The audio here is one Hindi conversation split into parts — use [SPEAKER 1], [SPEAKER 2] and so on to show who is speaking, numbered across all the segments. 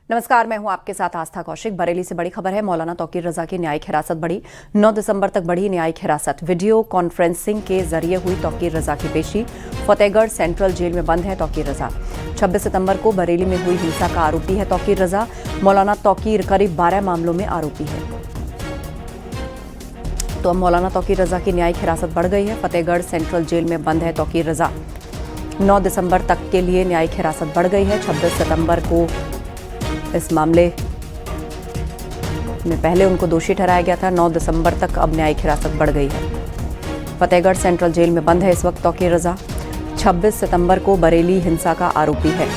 [SPEAKER 1] नमस्कार, मैं हूं आपके साथ आस्था कौशिक। बरेली से बड़ी खबर है। मौलाना तौकीर रजा की न्यायिक हिरासत बढ़ी। 9 दिसंबर तक बढ़ी न्यायिक हिरासत। वीडियो कॉन्फ्रेंसिंग के जरिए हुई तौकीर रजा की पेशी। फतेहगढ़ सेंट्रल जेल में बंद है तौकीर रजा। 26 सितंबर को बरेली में हुई हिंसा का आरोपी है तौकीर रजा। मौलाना तौकीर करीब 12 मामलों में आरोपी है। तो अब मौलाना तौकीर रजा की न्यायिक हिरासत बढ़ गई है। फतेहगढ़ सेंट्रल जेल में बंद है तौकीर रजा। 9 दिसंबर तक के लिए न्यायिक हिरासत बढ़ गई है। 26 सितंबर को इस मामले में पहले उनको दोषी ठहराया गया था। 9 दिसंबर तक अब न्यायिक हिरासत बढ़ गई है। फतेहगढ़ सेंट्रल जेल में बंद है इस वक्त तौकीर रजा। 26 सितंबर को बरेली हिंसा का आरोपी है।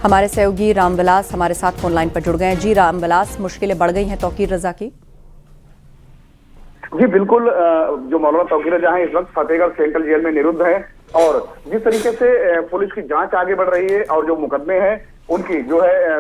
[SPEAKER 1] हमारे सहयोगी रामविलास हमारे साथ फोन लाइन पर जुड़ गए हैं। जी रामविलास, मुश्किलें बढ़ गई हैं तौकीर रजा की?
[SPEAKER 2] जी बिल्कुल, जो मौलाना तौकीर रजा है इस वक्त फतेहगढ़ सेंट्रल जेल में निरुद्ध है और जिस तरीके से पुलिस की जांच आगे बढ़ रही है और जो मुकदमे हैं उनकी जो है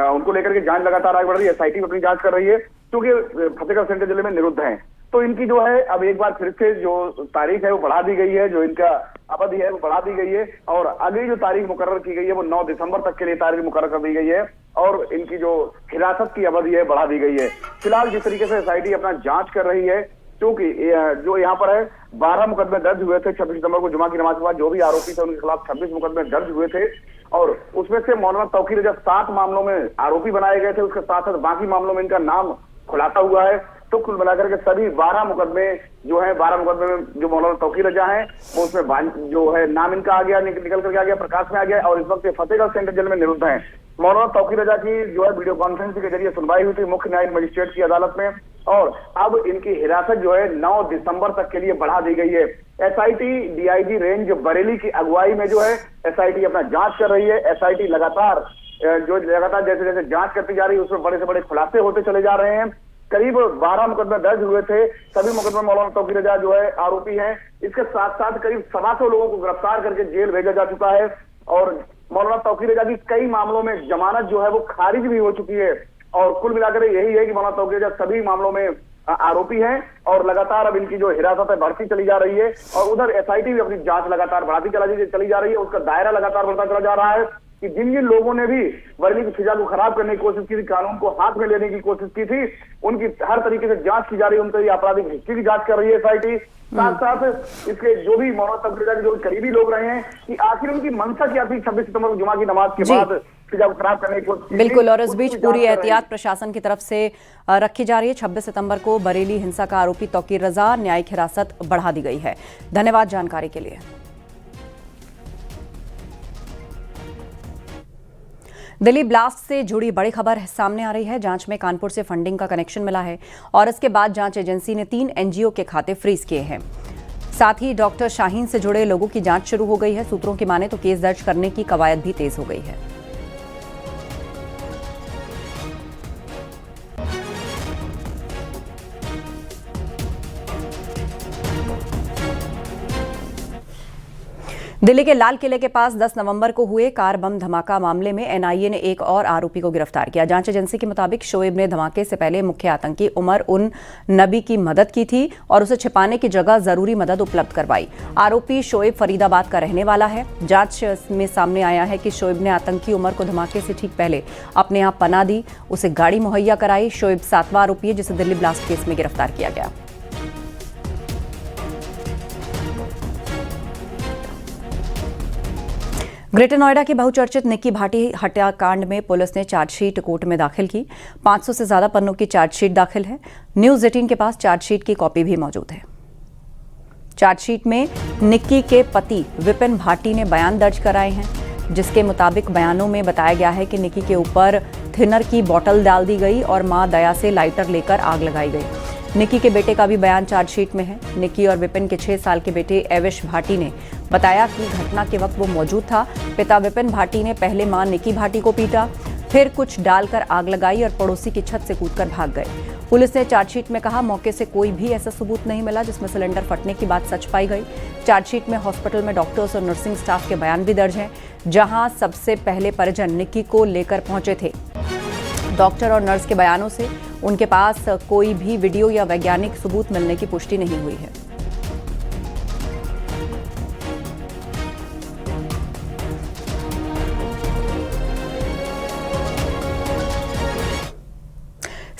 [SPEAKER 2] उनको लेकर के जांच लगातार आगे बढ़ रही है। एसआईटी अपनी जांच कर रही है क्योंकि फतेहगढ़ सेंट्रल जेल में निरुद्ध हैं। तो इनकी जो है अब एक बार फिर से जो तारीख है वो बढ़ा दी गई है, जो इनका अवधि है वो बढ़ा दी गई है और अगली जो तारीख मुकर्रर की गई है वो 9 दिसंबर तक के लिए तारीख मुकर्रर कर दी गई है और इनकी जो हिरासत की अवधि है बढ़ा दी गई है। फिलहाल जिस तरीके से एसआईटी अपना जांच कर रही है, क्योंकि जो यहाँ पर है 12 मुकदमे दर्ज हुए थे 26 सितंबर को जुमा की नमाज के बाद। जो भी आरोपी थे उनके खिलाफ 26 मुकदमे दर्ज हुए थे और उसमें से मौलाना तौकीर रजा 7 मामलों में आरोपी बनाए गए थे। उसके साथ साथ बाकी मामलों में इनका नाम खुलासा हुआ है। तो कुल मिलाकर के सभी 12 मुकदमे जो है 12 मुकदमे में जो मौलाना तौकीर रजा है वो उसमें जो है नाम इनका आ गया, निकल करके आ गया, प्रकाश में आ गया और इस वक्त फतेहगढ़ सेंट्रल जेल में निरुद्ध है। मौलाना तौकीर रजा की जो है वीडियो कॉन्फ्रेंसिंग के जरिए सुनवाई हुई थी मुख्य न्यायिक मजिस्ट्रेट की अदालत में और अब इनकी हिरासत जो है 9 दिसंबर तक के लिए बढ़ा दी गई है। एसआईटी डीआईजी रेंज बरेली की अगुवाई में जो है एसआईटी अपना जांच कर रही है। एसआईटी लगातार जैसे जैसे जांच करती जा रही है उसमें बड़े से बड़े खुलासे होते चले जा रहे हैं। करीब 12 मुकदमे दर्ज हुए थे। सभी मुकदमे मौलाना तौकीर रजा जो है आरोपी हैं। इसके साथ साथ करीब 125 लोगों को गिरफ्तार करके जेल भेजा जा चुका है और मौलाना तौकीर रजा की कई मामलों में जमानत जो है वो खारिज भी हो चुकी है और कुल मिलाकर यही है कि मौलाना तौकीर रजा सभी मामलों में आरोपी हैं और लगातार अब इनकी जो हिरासत है बढ़ती चली जा रही है और उधर एसआईटी भी अपनी जांच लगातार बढ़ाती चली जा रही है। उसका दायरा लगातार बढ़ता चला जा रहा है कि जिन जिन लोगों ने भी बरेली की फिजा को खराब करने की कोशिश की थी, कानून को हाथ में लेने की कोशिश की थी, उनकी हर तरीके से जांच की जा रही है। उनकी आपराधिक हिस्ट्री की जांच कर रही है एसआईटी। साथ साथ इसके जो भी मौलाना तौकीर रजा के जो करीबी लोग रहे हैं कि आखिर उनकी मंशा क्या थी 26 सितंबर को जुमा की नमाज के बाद फिजा को खराब करने की कोशिश।
[SPEAKER 1] बिल्कुल, और इस बीच पूरी एहतियात प्रशासन की तरफ से रखी जा रही है। 26 सितंबर को बरेली हिंसा का आरोपी तौकीर रजा न्यायिक हिरासत बढ़ा दी गई है। धन्यवाद जानकारी के लिए। दिल्ली ब्लास्ट से जुड़ी बड़ी खबर सामने आ रही है। जांच में कानपुर से फंडिंग का कनेक्शन मिला है और इसके बाद जांच एजेंसी ने 3 एनजीओ के खाते फ्रीज किए हैं। साथ ही डॉक्टर शाहीन से जुड़े लोगों की जांच शुरू हो गई है। सूत्रों की माने तो केस दर्ज करने की कवायद भी तेज हो गई है। दिल्ली के लाल किले के पास 10 नवंबर को हुए कार बम धमाका मामले में एनआईए ने एक और आरोपी को गिरफ्तार किया। जांच एजेंसी के मुताबिक शोएब ने धमाके से पहले मुख्य आतंकी उमर उन नबी की मदद की थी और उसे छिपाने की जगह जरूरी मदद उपलब्ध करवाई। आरोपी शोएब फरीदाबाद का रहने वाला है। जांच में सामने आया है कि शोएब ने आतंकी उमर को धमाके से ठीक पहले अपने यहाँ पनाह दी, उसे गाड़ी मुहैया कराई। शोएब 7वां आरोपी है जिसे दिल्ली ब्लास्ट केस में गिरफ्तार किया गया। ग्रेटर नोएडा के बहुचर्चित निक्की भाटी हत्याकांड में पुलिस ने चार्जशीट कोर्ट में दाखिल की। 500 से ज्यादा पन्नों की चार्जशीट दाखिल है। न्यूज 18 के पास चार्जशीट की कॉपी भी मौजूद है। चार्जशीट में निक्की के पति विपिन भाटी ने बयान दर्ज कराए हैं, जिसके मुताबिक बयानों में बताया गया है कि निक्की के ऊपर थिनर की बोतल डाल दी गई और मां दया से लाइटर लेकर आग लगाई गई। निक्की के बेटे का भी बयान चार्जशीट में है। निक्की और विपिन के 6 साल के बेटे एविश भाटी ने बताया कि घटना के वक्त वो मौजूद था। पिता विपिन भाटी ने पहले मां निक्की भाटी को पीटा, फिर कुछ डालकर आग लगाई और पड़ोसी की छत से कूदकर भाग गए। पुलिस ने चार्जशीट में कहा मौके से कोई भी ऐसा सबूत नहीं मिला जिसमें सिलेंडर फटने की बात सच पाई गई। चार्जशीट में हॉस्पिटल में डॉक्टर्स और नर्सिंग स्टाफ के बयान भी दर्ज हैं, जहां सबसे पहले परिजन निक्की को लेकर पहुंचे थे। डॉक्टर और नर्स के बयानों से उनके पास कोई भी वीडियो या वैज्ञानिक सबूत मिलने की पुष्टि नहीं हुई है।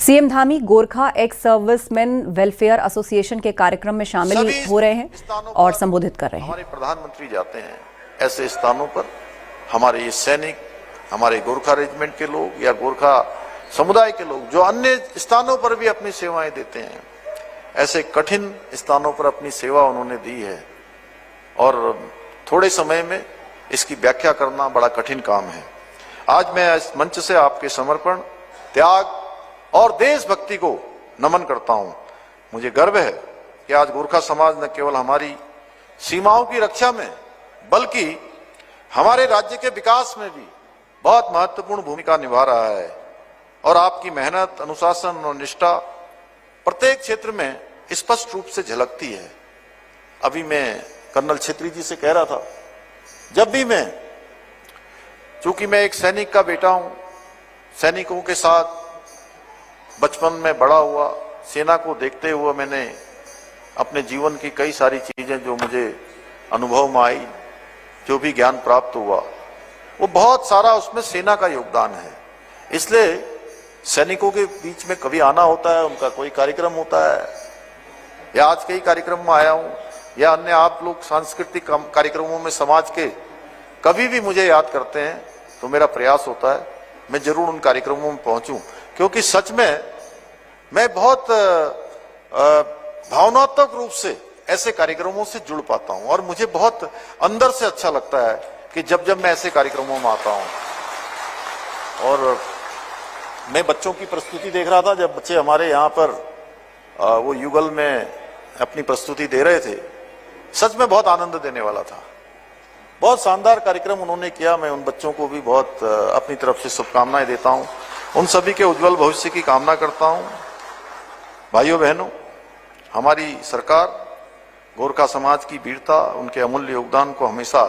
[SPEAKER 1] CM Dhami Gorkha ex serviceman welfare association के कार्यक्रम में शामिल हो रहे हैं और संबोधित कर रहे हैं।
[SPEAKER 3] हमारे प्रधानमंत्री जाते हैं ऐसे स्थानों पर, हमारे ये सैनिक, हमारे गोरखा रेजिमेंट के लोग या गोरखा समुदाय के लोग जो अन्य स्थानों पर भी अपनी सेवाएं देते हैं, ऐसे कठिन स्थानों पर अपनी सेवा उन्होंने दी है और थोड़े समय में इसकी व्याख्या करना बड़ा कठिन काम है। आज मैं इस मंच से आपके समर्पण, त्याग और देशभक्ति को नमन करता हूं। मुझे गर्व है कि आज गोरखा समाज न केवल हमारी सीमाओं की रक्षा में बल्कि हमारे राज्य के विकास में भी बहुत महत्वपूर्ण भूमिका निभा रहा है और आपकी मेहनत, अनुशासन और निष्ठा प्रत्येक क्षेत्र में स्पष्ट रूप से झलकती है। अभी मैं कर्नल छेत्री जी से कह रहा था, जब भी मैं, चूंकि मैं एक सैनिक का बेटा हूं, सैनिकों के साथ बचपन में बड़ा हुआ, सेना को देखते हुए मैंने अपने जीवन की कई सारी चीजें जो मुझे अनुभव में आई, जो भी ज्ञान प्राप्त हुआ, वो बहुत सारा उसमें सेना का योगदान है। इसलिए सैनिकों के बीच में कभी आना होता है, उनका कोई कार्यक्रम होता है, या आज कई कार्यक्रम में आया हूं, या अन्य आप लोग सांस्कृतिक कार्यक्रमों में समाज के कभी भी मुझे याद करते हैं तो मेरा प्रयास होता है मैं जरूर उन कार्यक्रमों में पहुंचूं, क्योंकि सच में मैं बहुत भावनात्मक रूप से ऐसे कार्यक्रमों से जुड़ पाता हूं और मुझे बहुत अंदर से अच्छा लगता है कि जब मैं ऐसे कार्यक्रमों में आता हूं। और मैं बच्चों की प्रस्तुति देख रहा था, जब बच्चे हमारे यहाँ पर वो युगल में अपनी प्रस्तुति दे रहे थे, सच में बहुत आनंद देने वाला था। बहुत शानदार कार्यक्रम उन्होंने किया। मैं उन बच्चों को भी बहुत अपनी तरफ से शुभकामनाएं देता हूं, उन सभी के उज्जवल भविष्य की कामना करता हूं। भाइयों बहनों, हमारी सरकार गोरखा समाज की वीरता, उनके अमूल्य योगदान को हमेशा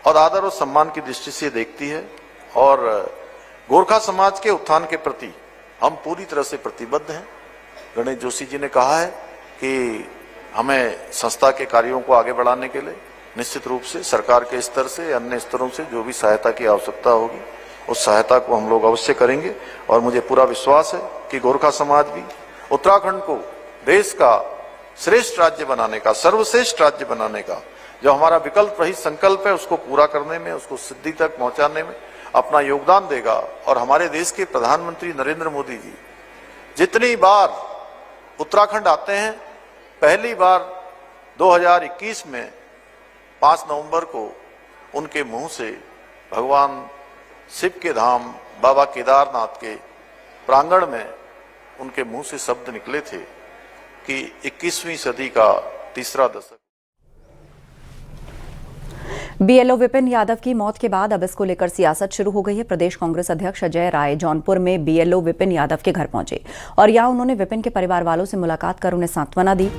[SPEAKER 3] और आदर और सम्मान की दृष्टि से देखती है और गोरखा समाज के उत्थान के प्रति हम पूरी तरह से प्रतिबद्ध हैं। गणेश जोशी जी ने कहा है कि हमें संस्था के कार्यों को आगे बढ़ाने के लिए निश्चित रूप से सरकार के स्तर से, अन्य स्तरों से जो भी सहायता की आवश्यकता होगी उस सहायता को हम लोग अवश्य करेंगे। और मुझे पूरा विश्वास है कि गोरखा समाज भी उत्तराखंड को देश का श्रेष्ठ राज्य बनाने का, सर्वश्रेष्ठ राज्य बनाने का जो हमारा विकल्प रहित संकल्प है उसको पूरा करने में, उसको सिद्धि तक पहुंचाने में अपना योगदान देगा। और हमारे देश के प्रधानमंत्री नरेंद्र मोदी जी जितनी बार उत्तराखंड आते हैं, पहली बार 2021 में 5 नवंबर को उनके मुंह से भगवान शिव के धाम बाबा केदारनाथ के प्रांगण में उनके मुंह से शब्द निकले थे कि 21वीं सदी का तीसरा दशक।
[SPEAKER 1] बीएलओ विपिन यादव की मौत के बाद अब इसको लेकर सियासत शुरू हो गई है। प्रदेश कांग्रेस अध्यक्ष अजय राय जौनपुर में बीएलओ विपिन यादव के घर पहुंचे और यहां उन्होंने विपिन के परिवार वालों से मुलाकात कर उन्हें सांत्वना दी।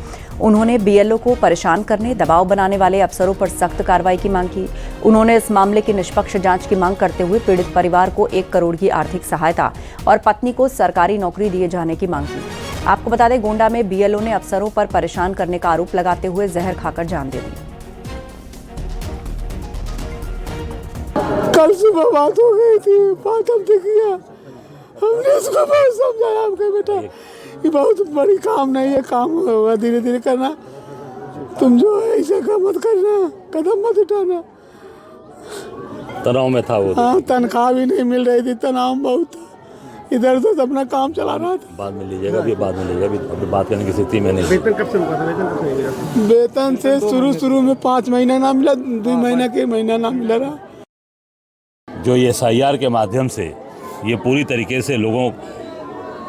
[SPEAKER 1] उन्होंने बीएलओ को परेशान करने, दबाव बनाने वाले अफसरों पर सख्त कार्रवाई की मांग की। उन्होंने इस मामले की निष्पक्ष जांच की मांग करते हुए पीड़ित परिवार को 1 करोड़ की आर्थिक सहायता और पत्नी को सरकारी नौकरी दिए जाने की मांग की। आपको बता दें, गोंडा में बीएलओ ने अफसरों पर परेशान करने का आरोप लगाते हुए जहर खाकर जान दे दी।
[SPEAKER 4] कल सुबह बात हो गई थी, बात हमने किया, हमने इसको बहुत समझाया आपका बेटा ये बहुत बड़ी काम नहीं है, काम होगा धीरे धीरे करना, तुम जो है ऐसा का मत करना, कदम मत उठाना।
[SPEAKER 5] तनाव में था वो।
[SPEAKER 4] हाँ, तनख्वाह भी नहीं मिल रही थी, तनाव बहुत था, इधर से अपना काम चला रहा था।
[SPEAKER 5] बाद में लीजिएगा, अभी बाद में लीजिएगा, अभी बात करने की स्थिति में नहीं।
[SPEAKER 6] वेतन कब से रुका था? वेतन कब से नहीं मिला?
[SPEAKER 4] वेतन से शुरू में 5 महीना ना मिला, 2 महीना के महीना ना मिला रहा।
[SPEAKER 5] जो ये SIR के माध्यम से ये पूरी तरीके से लोगों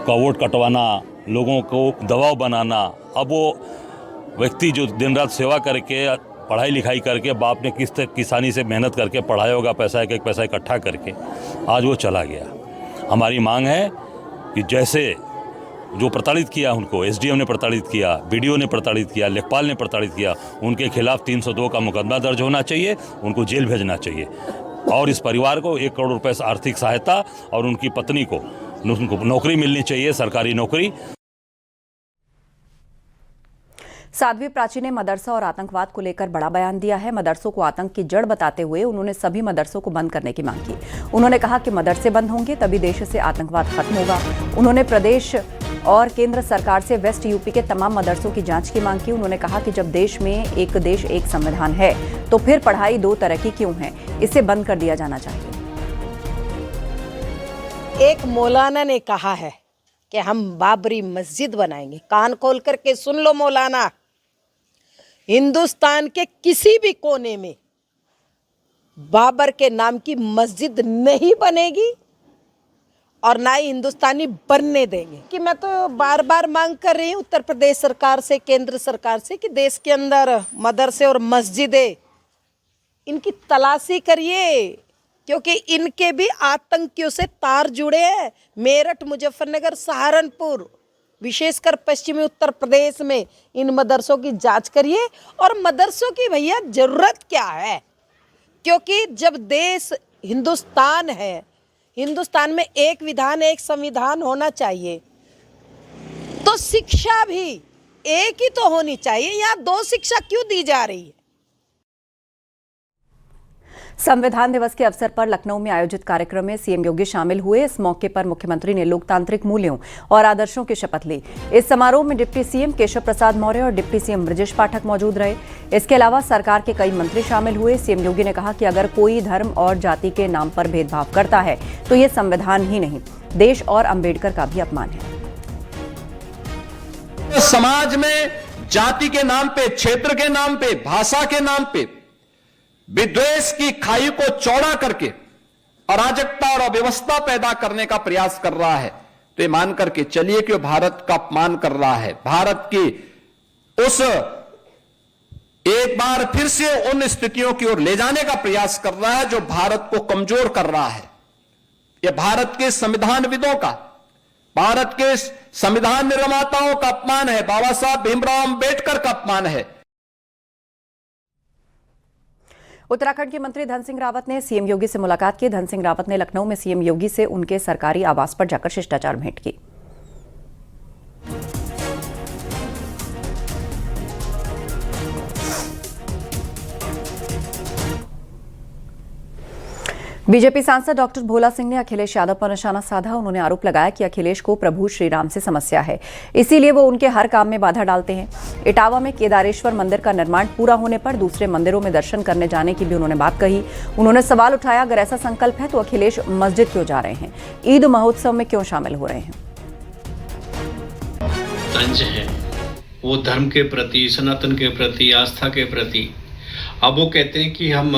[SPEAKER 5] का वोट कटवाना, लोगों को दबाव बनाना, अब वो व्यक्ति जो दिन रात सेवा करके, पढ़ाई लिखाई करके, बाप ने किस तरह किसानी से मेहनत करके पढ़ाया होगा, पैसा एक पैसा इकट्ठा करके, आज वो चला गया। हमारी मांग है कि जैसे जो प्रताड़ित किया उनको SDM ने प्रताड़ित किया, BDO ने प्रताड़ित किया, लेखपाल ने प्रताड़ित किया, उनके खिलाफ 302 का मुकदमा दर्ज होना चाहिए, उनको जेल भेजना चाहिए और इस परिवार को 1 करोड़ रुपए आर्थिक सहायता और उनकी पत्नी को नौकरी मिलनी चाहिए, सरकारी नौकरी।
[SPEAKER 1] साध्वी प्राची ने मदरसा और आतंकवाद को लेकर बड़ा बयान दिया है। मदरसों को आतंक की जड़ बताते हुए उन्होंने सभी मदरसों को बंद करने की मांग की। उन्होंने कहा कि मदरसे बंद होंगे तभी देश से आतंकवाद खत्म होगा। उन्होंने प्रदेश और केंद्र सरकार से वेस्ट यूपी के तमाम मदरसों की जांच की मांग की। उन्होंने कहा कि जब देश में एक देश एक संविधान है तो फिर पढ़ाई दो तरह की क्यों है, इसे बंद कर दिया जाना चाहिए।
[SPEAKER 7] एक मौलाना ने कहा है कि हम बाबरी मस्जिद बनाएंगे। कान खोल करके सुन लो मौलाना, हिंदुस्तान के किसी भी कोने में बाबर के नाम की मस्जिद नहीं बनेगी और ना ही हिंदुस्तानी बनने देंगे। कि मैं तो बार बार मांग कर रही हूँ उत्तर प्रदेश सरकार से, केंद्र सरकार से कि देश के अंदर मदरसे और मस्जिदें इनकी तलाशी करिए, क्योंकि इनके भी आतंकियों से तार जुड़े हैं। मेरठ, मुजफ्फरनगर, सहारनपुर, विशेषकर पश्चिमी उत्तर प्रदेश में इन मदरसों की जांच करिए। और मदरसों की भैया ज़रूरत क्या है, क्योंकि जब देश हिंदुस्तान है, हिंदुस्तान में एक विधान एक संविधान होना चाहिए, तो शिक्षा भी एक ही तो होनी चाहिए। यहाँ दो शिक्षा क्यों दी जा रही है?
[SPEAKER 1] संविधान दिवस के अवसर पर लखनऊ में आयोजित कार्यक्रम में सीएम योगी शामिल हुए। इस मौके पर मुख्यमंत्री ने लोकतांत्रिक मूल्यों और आदर्शों की शपथ ली। इस समारोह में डिप्टी सीएम केशव प्रसाद मौर्य और डिप्टी सीएम ब्रजेश पाठक मौजूद रहे। इसके अलावा सरकार के कई मंत्री शामिल हुए। सीएम योगी ने कहा कि अगर कोई धर्म और जाति के नाम पर भेदभाव करता है तो ये संविधान ही नहीं, देश और अंबेडकर का भी अपमान है।
[SPEAKER 8] समाज में जाति के नाम पे, क्षेत्र के नाम पे, भाषा के नाम पे विद्वेष की खाई को चौड़ा करके अराजकता और अव्यवस्था पैदा करने का प्रयास कर रहा है, तो ये मान करके चलिए कि वो भारत का अपमान कर रहा है। भारत की उस एक बार फिर से उन स्थितियों की ओर ले जाने का प्रयास कर रहा है जो भारत को कमजोर कर रहा है। यह भारत के संविधानविदों का, भारत के संविधान निर्माताओं का अपमान है, बाबा साहब भीमराव अंबेडकर का अपमान है।
[SPEAKER 1] उत्तराखंड के मंत्री धन सिंह रावत ने सीएम योगी से मुलाकात की। धन सिंह रावत ने लखनऊ में सीएम योगी से उनके सरकारी आवास पर जाकर शिष्टाचार भेंट की। बीजेपी सांसद डॉक्टर भोला सिंह ने अखिलेश यादव पर निशाना साधा। उन्होंने आरोप लगाया कि अखिलेश को प्रभु श्री राम से समस्या है, इसीलिए वो उनके हर काम में बाधा डालते हैं। इटावा में केदारेश्वर मंदिर का निर्माण पूरा होने पर दूसरे मंदिरों में दर्शन करने जाने की भी उन्होंने बात कही। उन्होंने सवाल उठाया, अगर ऐसा संकल्प है तो अखिलेश मस्जिद क्यों जा रहे हैं, ईद महोत्सव में क्यों शामिल हो रहे हैं।
[SPEAKER 9] तंज है वो धर्म के प्रति, सनातन के प्रति, आस्था के प्रति। अब वो कहते हैं कि हम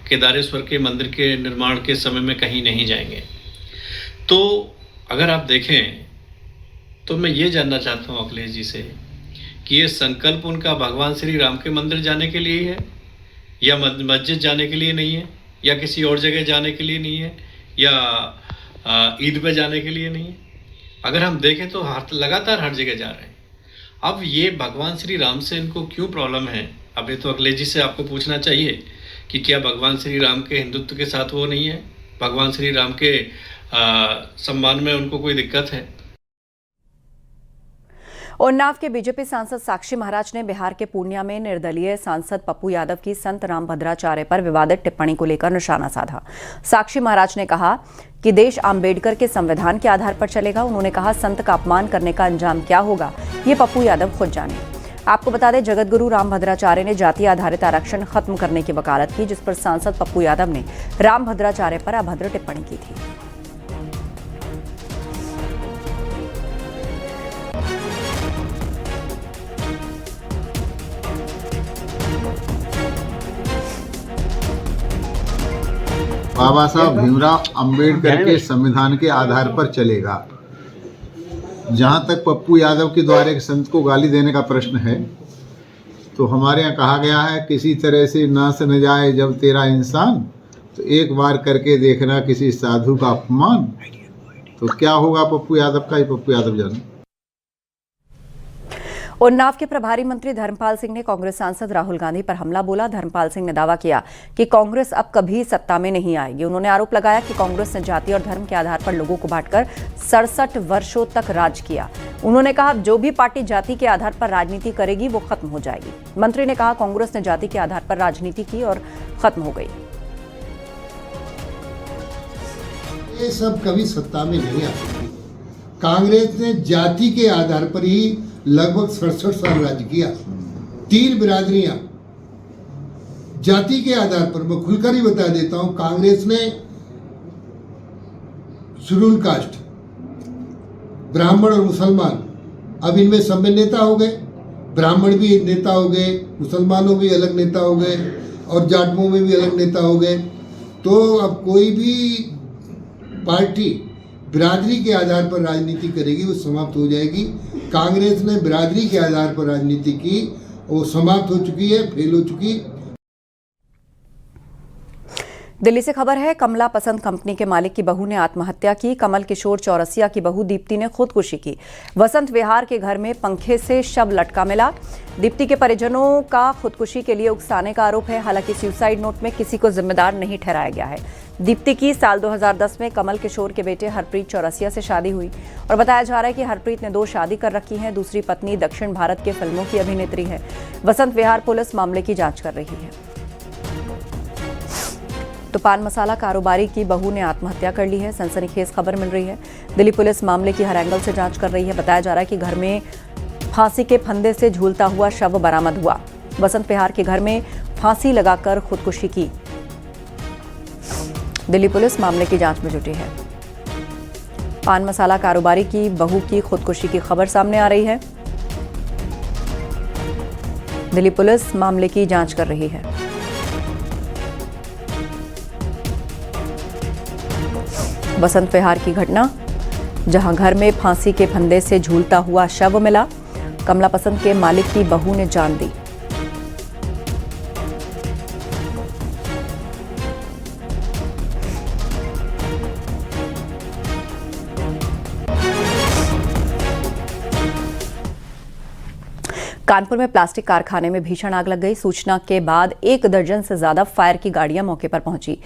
[SPEAKER 9] केदारेश्वर के मंदिर के निर्माण के समय में कहीं नहीं जाएंगे। तो अगर आप देखें तो मैं ये जानना चाहता हूँ अखिलेश जी से कि ये संकल्प उनका भगवान श्री राम के मंदिर जाने के लिए है, या मस्जिद जाने के लिए नहीं है, या किसी और जगह जाने के लिए नहीं है, या ईद पे जाने के लिए नहीं है। अगर हम देखें तो लगातार हर जगह जा रहे हैं। अब ये भगवान श्री राम से इनको क्यों प्रॉब्लम है? अब ये तो अखिलेश जी से आपको पूछना चाहिए कि क्या भगवान श्री राम के हिंदुत्व के साथ वो नहीं है, भगवान श्री राम के सम्मान में उनको कोई दिक्कत है।
[SPEAKER 1] उन्नाव के बीजेपी सांसद साक्षी महाराज ने बिहार के पूर्णिया में निर्दलीय सांसद पप्पू यादव की संत रामभद्राचार्य पर विवादित टिप्पणी को लेकर निशाना साधा। साक्षी महाराज ने कहा कि देश अम्बेडकर के संविधान के आधार पर चलेगा। उन्होंने कहा, संत का अपमान करने का अंजाम क्या होगा ये पप्पू यादव खुद जाने। आपको बता दें, जगतगुरु रामभद्राचार्य ने जाति आधारित आरक्षण खत्म करने की वकालत की, जिस पर सांसद पप्पू यादव ने रामभद्राचार्य पर अभद्र टिप्पणी की थी।
[SPEAKER 10] बाबा साहब भीमराव अंबेडकर के संविधान के आधार पर चलेगा। जहाँ तक पप्पू यादव के द्वारा एक संत को गाली देने का प्रश्न है, तो हमारे यहाँ कहा गया है, किसी तरह से नाश न जाए जब तेरा इंसान, तो एक बार करके देखना किसी साधु का अपमान। तो क्या होगा पप्पू यादव का, ये पप्पू यादव जाने।
[SPEAKER 1] उन्नाव के प्रभारी मंत्री धर्मपाल सिंह ने कांग्रेस सांसद राहुल गांधी पर हमला बोला। धर्मपाल सिंह ने दावा किया कि कांग्रेस अब कभी सत्ता में नहीं आएगी। उन्होंने आरोप लगाया कि कांग्रेस ने जाति और धर्म के आधार पर लोगों को बांटकर 67 वर्षों तक राज किया। उन्होंने कहा, जो भी पार्टी जाति के आधार पर राजनीति करेगी वो खत्म हो जाएगी। मंत्री ने कहा, कांग्रेस ने जाति के आधार पर राजनीति की और खत्म हो गई।
[SPEAKER 11] ये सब कभी सत्ता में नहीं आ सकती। कांग्रेस ने जाति के आधार पर ही लगभग 67 साल राज किया। 3 बिरादरियां जाति के आधार पर, मैं खुलकर ही बता देता हूं, कांग्रेस ने शेड्यूल कास्ट, ब्राह्मण और मुसलमान, अब इनमें सब में नेता हो गए। ब्राह्मण भी नेता हो गए, मुसलमानों भी अलग नेता हो गए और जाटों में भी अलग नेता हो गए। तो अब कोई भी पार्टी बिरादरी के आधार पर राजनीति करेगी वो समाप्त हो जाएगी। कांग्रेस ने बिरादरी के आधार पर राजनीति की, वो समाप्त हो चुकी है, फेल हो चुकी।
[SPEAKER 1] दिल्ली से खबर है, कमला पसंद कंपनी के मालिक की बहू ने आत्महत्या की। कमल किशोर चौरसिया की बहू दीप्ति ने खुदकुशी की। वसंत विहार के घर में पंखे से शव लटका मिला। दीप्ति के परिजनों का खुदकुशी के लिए उकसाने का आरोप है। हालांकि सुसाइड नोट में किसी को जिम्मेदार नहीं ठहराया गया है। दीप्ति की साल 2010 में कमल किशोर के बेटे हरप्रीत चौरसिया से शादी हुई और बताया जा रहा है कि हरप्रीत ने 2 शादी कर रखी हैं। दूसरी पत्नी दक्षिण भारत के फिल्मों की अभिनेत्री है। वसंत विहार पुलिस मामले की जांच कर रही है। तो पान मसाला कारोबारी की बहू ने आत्महत्या कर ली है। सनसनीखेज खबर मिल रही है। दिल्ली पुलिस मामले की हर एंगल से जांच कर रही है। बताया जा रहा है कि घर में फांसी के फंदे से झूलता हुआ शव बरामद हुआ। वसंत विहार के घर में फांसी लगाकर खुदकुशी की। दिल्ली पुलिस मामले की जांच में जुटी है। पान मसाला कारोबारी की बहू की खुदकुशी की खबर सामने आ रही है। दिल्ली पुलिस मामले की जांच कर रही है। वसंत विहार की घटना, जहां घर में फांसी के फंदे से झूलता हुआ शव मिला। कमला पसंद के मालिक की बहू ने जान दी। कानपुर में प्लास्टिक कारखाने में भीषण आग लग गई। सूचना के बाद 1 दर्जन से ज्यादा फायर की गाड़ियां मौके पर पहुंची।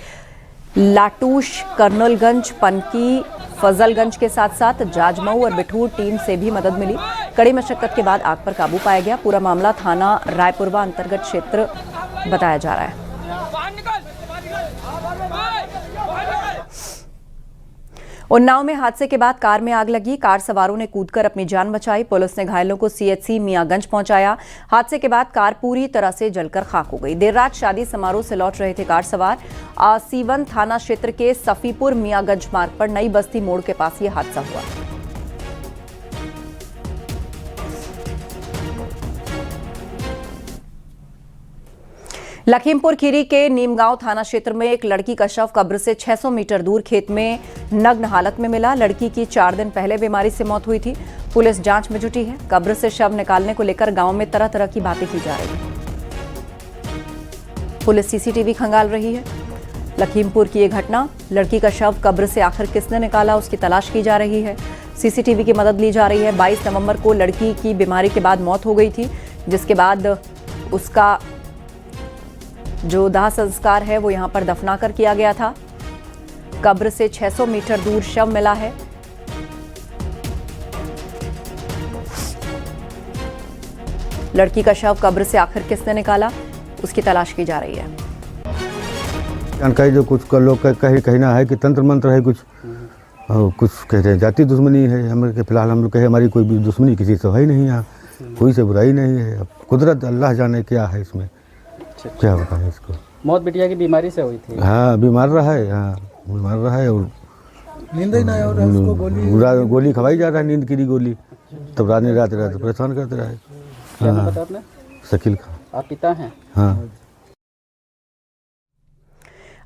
[SPEAKER 1] लाटूश, कर्नलगंज, पनकी, फजलगंज के साथ साथ जाजमऊ और बिठूर टीम से भी मदद मिली। कड़ी मशक्कत के बाद आग पर काबू पाया गया। पूरा मामला थाना रायपुरवा अंतर्गत क्षेत्र बताया जा रहा है। उन्नाव में हादसे के बाद कार में आग लगी। कार सवारों ने कूदकर अपनी जान बचाई। पुलिस ने घायलों को सीएचसी मियागंज पहुंचाया। हादसे के बाद कार पूरी तरह से जलकर खाक हो गई। देर रात शादी समारोह से लौट रहे थे कार सवार। सीवन थाना क्षेत्र के सफीपुर मियागंज मार्ग पर नई बस्ती मोड़ के पास यह हादसा हुआ। लखीमपुर खीरी के नीमगांव थाना क्षेत्र में एक लड़की का शव कब्र से 600 मीटर दूर खेत में नग्न हालत में मिला। लड़की की 4 दिन पहले बीमारी से मौत हुई थी। पुलिस जांच में जुटी है। कब्र से शव निकालने को लेकर गांव में तरह तरह की बातें की जा रही हैं। पुलिस सीसीटीवी खंगाल रही है। लखीमपुर की यह घटना, लड़की का शव कब्र से आखिर किसने निकाला उसकी तलाश की जा रही है। सीसीटीवी की मदद ली जा रही है। 22 नवंबर को लड़की की बीमारी के बाद मौत हो गई थी, जिसके बाद उसका जो दाह संस्कार है वो यहां पर दफनाकर किया गया था। कब्र से 600 मीटर दूर शव मिला है। लड़की का शव कब्र से आखिर किसने निकाला उसकी तलाश की जा रही है।
[SPEAKER 12] जानकारी जो कुछ लोग का कहना है कि तंत्र मंत्र है, कुछ कहते हैं जाति दुश्मनी है। हम फिलहाल हम लोग कहे हमारी कोई भी दुश्मनी किसी से है नहीं, यहाँ कोई से बुराई नहीं है। अब कुदरत अल्लाह जाने क्या है इसमें, क्या बताएं इसको।
[SPEAKER 6] मौत बिटिया की बीमारी से हुई थी।
[SPEAKER 12] हाँ, बीमार रहा है। हाँ, बीमार रहा है और
[SPEAKER 4] नींद ही नहीं हो रहा है उसको।
[SPEAKER 12] गोली खवाई जा रहा है, नींद की गोली। तब रात परेशान करते रहे।
[SPEAKER 6] क्या नाम बताया आपने?
[SPEAKER 12] शकील खान।
[SPEAKER 6] आप पिता हैं?
[SPEAKER 12] हाँ।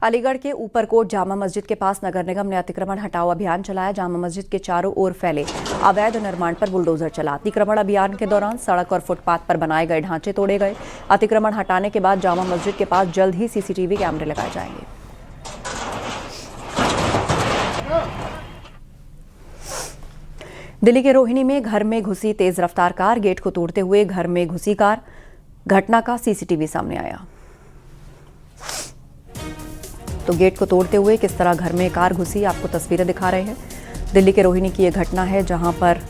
[SPEAKER 1] अलीगढ़ के ऊपरकोट जामा मस्जिद के पास नगर निगम ने अतिक्रमण हटाओ अभियान चलाया। जामा मस्जिद के चारों ओर फैले अवैध निर्माण पर बुलडोजर चला। अतिक्रमण अभियान के दौरान सड़क और फुटपाथ पर बनाए गए ढांचे तोड़े गए। अतिक्रमण हटाने के बाद जामा मस्जिद के पास जल्द ही सीसीटीवी कैमरे लगाए जाएंगे। दिल्ली के रोहिणी में घर में घुसी तेज रफ्तार कार, गेट को तोड़ते हुए घर में घुसी कार। घटना का सीसीटीवी सामने आया। तो गेट को तोड़ते हुए किस तरह घर में कार घुसी, आपको तस्वीरें दिखा रहे हैं। दिल्ली के रोहिणी की यह घटना है जहां पर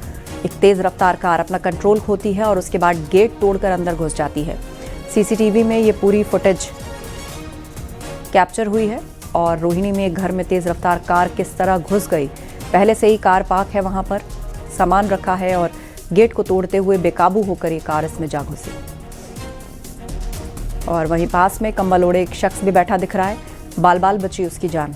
[SPEAKER 1] एक तेज रफ्तार कार अपना कंट्रोल खोती है और उसके बाद गेट तोड़कर अंदर घुस जाती है। सीसीटीवी में ये पूरी फुटेज कैप्चर हुई है और रोहिणी में एक घर में तेज रफ्तार कार किस तरह घुस गई। पहले से ही कार पार्क है, वहां पर सामान रखा है और गेट को तोड़ते हुए बेकाबू होकर ये कार इसमें जा घुसी। और वहीं पास में कंबल ओढ़े एक शख्स भी बैठा दिख रहा है, बाल बाल बची उसकी जान।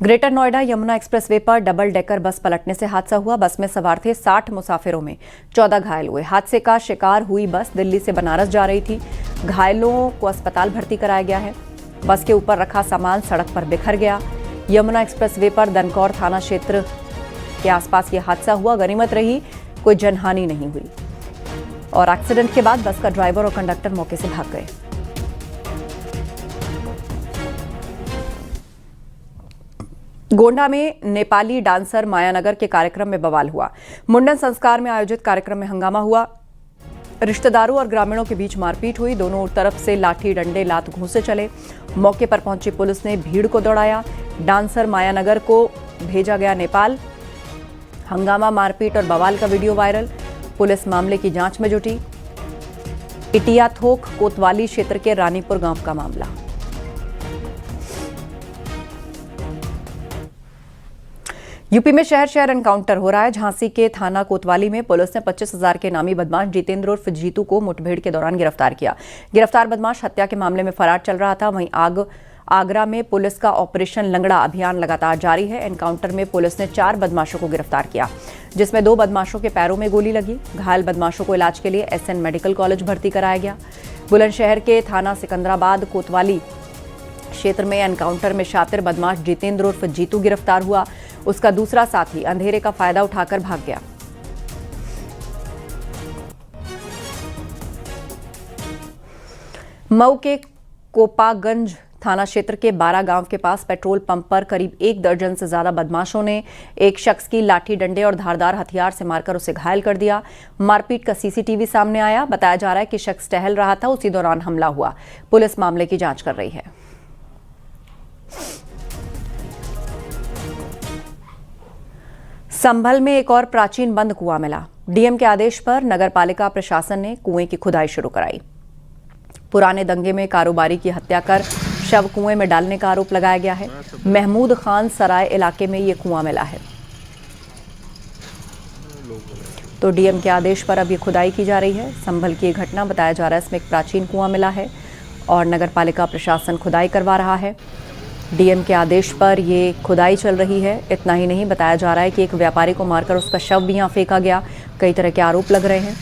[SPEAKER 1] ग्रेटर नोएडा यमुना एक्सप्रेसवे पर डबल डेकर बस पलटने से हादसा हुआ। बस में सवार थे 60 मुसाफिरों में 14 घायल हुए। हादसे का शिकार हुई बस दिल्ली से बनारस जा रही थी। घायलों को अस्पताल भर्ती कराया गया है। बस के ऊपर रखा सामान सड़क पर बिखर गया। यमुना एक्सप्रेसवे पर दनकौर थाना क्षेत्र के आसपास ये हादसा हुआ। गनीमत रही कोई जनहानि नहीं हुई और एक्सीडेंट के बाद बस का ड्राइवर और कंडक्टर मौके से भाग गए। गोंडा में नेपाली डांसर मायानगर के कार्यक्रम में बवाल हुआ। मुंडन संस्कार में आयोजित कार्यक्रम में हंगामा हुआ। रिश्तेदारों और ग्रामीणों के बीच मारपीट हुई। दोनों तरफ से लाठी डंडे लात घूंसे चले। मौके पर पहुंची पुलिस ने भीड़ को दौड़ाया। डांसर मायानगर को भेजा गया नेपाल। हंगामा, मारपीट और बवाल का वीडियो वायरल। पुलिस मामले की जांच में जुटी। इटिया थोक कोतवाली क्षेत्र के रानीपुर गांव का मामला। यूपी में शहर शहर एनकाउंटर हो रहा है। झांसी के थाना कोतवाली में पुलिस ने 25,000 के नामी बदमाश जितेंद्र उर्फ जीतू को मुठभेड़ के दौरान गिरफ्तार किया। गिरफ्तार बदमाश हत्या के मामले में फरार चल रहा था। वहीं आगरा में पुलिस का ऑपरेशन लंगड़ा अभियान लगातार जारी है। एनकाउंटर में पुलिस ने 4 बदमाशों को गिरफ्तार किया, जिसमें 2 बदमाशों के पैरों में गोली लगी। घायल बदमाशों को इलाज के लिए SN मेडिकल कॉलेज भर्ती कराया गया। बुलंदशहर के थाना सिकंदराबाद कोतवाली क्षेत्र में एनकाउंटर में शातिर बदमाश जितेंद्र उर्फ जीतू गिरफ्तार हुआ। उसका दूसरा साथी अंधेरे का फायदा उठाकर भाग गया। मऊ के कोपागंज थाना क्षेत्र के 12 गांव के पास पेट्रोल पंप पर करीब 1 दर्जन से ज्यादा बदमाशों ने एक शख्स की लाठी डंडे और धारदार हथियार से मारकर उसे घायल कर दिया। मारपीट का सीसीटीवी सामने आया। बताया जा रहा है कि शख्स टहल रहा था, उसी दौरान हमला हुआ। पुलिस मामले की जांच कर रही है। संभल में एक और प्राचीन बंद कुआं मिला। डीएम के आदेश पर नगरपालिका प्रशासन ने कुएं की खुदाई शुरू कराई। पुराने दंगे में कारोबारी की हत्या कर शव कुएं में डालने का आरोप लगाया गया है। महमूद खान सराय इलाके में यह कुआं मिला है। तो डीएम के आदेश पर अब ये खुदाई की जा रही है। संभल की घटना बताया जा रहा है, इसमें एक प्राचीन कुआं मिला है और नगरपालिका प्रशासन खुदाई करवा रहा है। डीएम के आदेश पर ये खुदाई चल रही है। इतना ही नहीं, बताया जा रहा है कि एक व्यापारी को मारकर उसका शव भी यहाँ फेंका गया। कई तरह के आरोप लग रहे हैं।